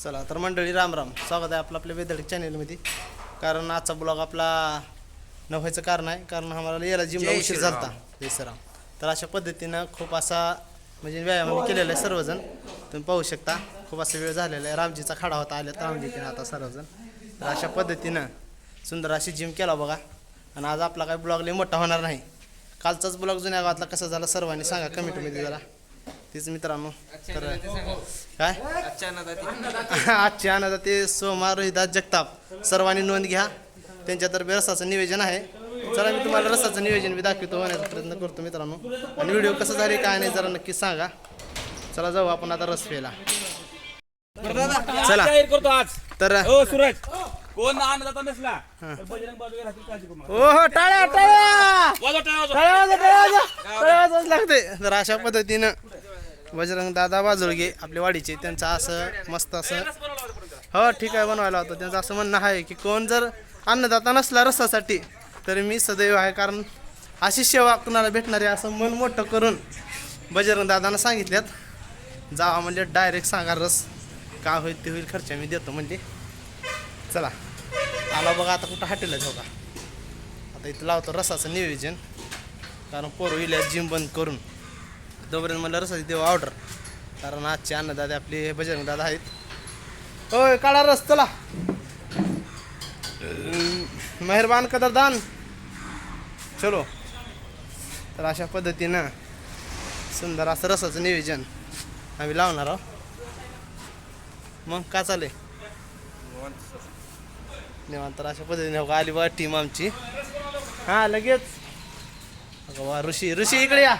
चला तर मंडळी राम राम, स्वागत आहे आपल्या वेदळी चॅनेलमध्ये. कारण आजचा ब्लॉग आपला न व्हायचं कारण आहे, कारण आम्हाला याला जिमला उशीर झाला. जय श्रीराम. तर अशा पद्धतीनं खूप असा म्हणजे व्यायाम केलेला आहे सर्वजण, तुम्ही पाहू शकता. खूप असा वेळ झालेला आहे. रामजीचा खाडा होता, आले रामजीने आता सर्वजण. तर अशा पद्धतीनं सुंदर अशी जिम केला बघा. आणि आज आपला काही ब्लॉग लय मोठा होणार नाही. कालचाच ब्लॉग जुन्या गावातला कसा झाला सर्वांनी सांगा कमेंटमध्ये जरा. तीच मित्रांनो. तर काय आजची आनंद ते सोमा रोहिदास जगताप सर्वांनी नोंद घ्या. त्यांच्यातर्फे रसाचं नियोजन आहे. चला मी तुम्हाला रसाचं नियोजन बी दाखवतो, होण्याचा प्रयत्न करतो मित्रांनो. आणि व्हिडिओ कसं झाले काय नाही जरा नक्की सांगा. चला जाऊ आपण आता रस प्यायला. चला करतो आज. तर हो सूरज कोण आनंदाचा नसला तर बजरंग बाजूला राहतील, काळजी करू नका. हो टाळ्या टाळ्या वाजव टाळ्या वाजव. टाळ्याच लागते. तर अशा पद्धतीनं बजरंग दादा बाजुळगे आपल्या वाडीचे, त्यांचं असं मस्त असं हो ठीक आहे बनवायला होतं. त्यांचं असं म्हणणं आहे की कोण जर अन्नदाता नसला रसासाठी तर मी सदैव आहे. कारण अशी सेवा कुणाला भेटणारी असं मन मोठं करून बजरंग दादांना सांगितल्यात. जावा म्हणजे डायरेक्ट सांगा रस काय होईल ते होईल, खर्च मी देतो म्हणजे. चला आला बघा आता कुठं हॉटेलला जाऊ का. आता इथं लावतो रसाचं नियोजन, कारण पोरं इल्या जिम बंद करून तोपर्यंत मला रसाची देऊ ऑर्डर. कारण आजचे अन्नदाते आपले बजरंग दादा आहेत. होय काळा रस चला. मेहरबान कदरदान चलो. तर अशा पद्धतीनं सुंदर असं रसाचं नियोजन आम्ही लावणार आहोत. मग काय चालेल निवांत. तर अशा पद्धतीने आली बघा टीम आमची. हां लगेच अगं वा ऋषी इकडे या.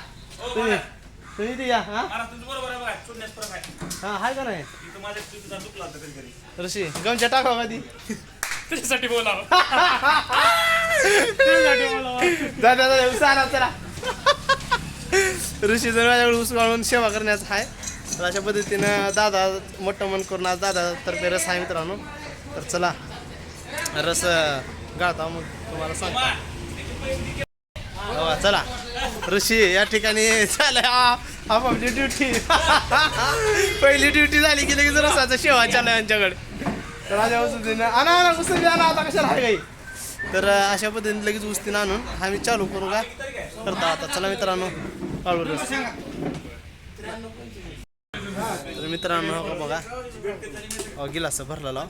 तुम्ही इथे या. हां हां हाय का नाही ऋषी गमच्या टाका कधी तुझ्यासाठी बोलावं. दादा उसारा चला. ऋषी जर माझ्याकडे ऊस वाळून सेवा करण्याचं आहे. तर अशा पद्धतीनं दादा मोठं मन करून आज दादा तर्फे रस आहे मित्रांनो. तर चला रस गाळता मग तुम्हाला सांगता. हो चला ऋषी या ठिकाणी झालं आपली ड्युटी. पहिली ड्युटी झाली की लगेच रसाचा शेवा चालला यांच्याकडे. तर अशा पद्धतीनं आणा उसळी आणा आता कशाला आहे काही. तर अशा पद्धतीने लगेच उस्तीनं आणून आम्ही चालू करू का करता आता. चला मित्रांनो काढू रस. तर मित्रांनो हो बघा हो गिलास भरलेला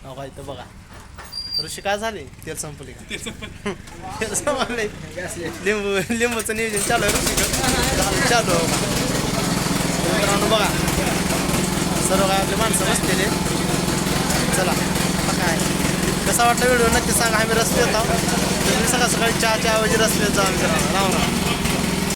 हो का इथं बघा. ऋषी काय झाले तेल संपले का. तेल संपले. लिंबूचं नियोजन चालू आहे ऋषी चालू. मित्रांनो बघा सर्व काय आपले माणसं बसलेले. चला आता काय कसा वाटला व्हिडिओ नक्की सांगा. आम्ही रस पित आहोत. तुम्ही सकाळी चहाच्या ऐवजी रस पित जा. मित्रांनो राम राम.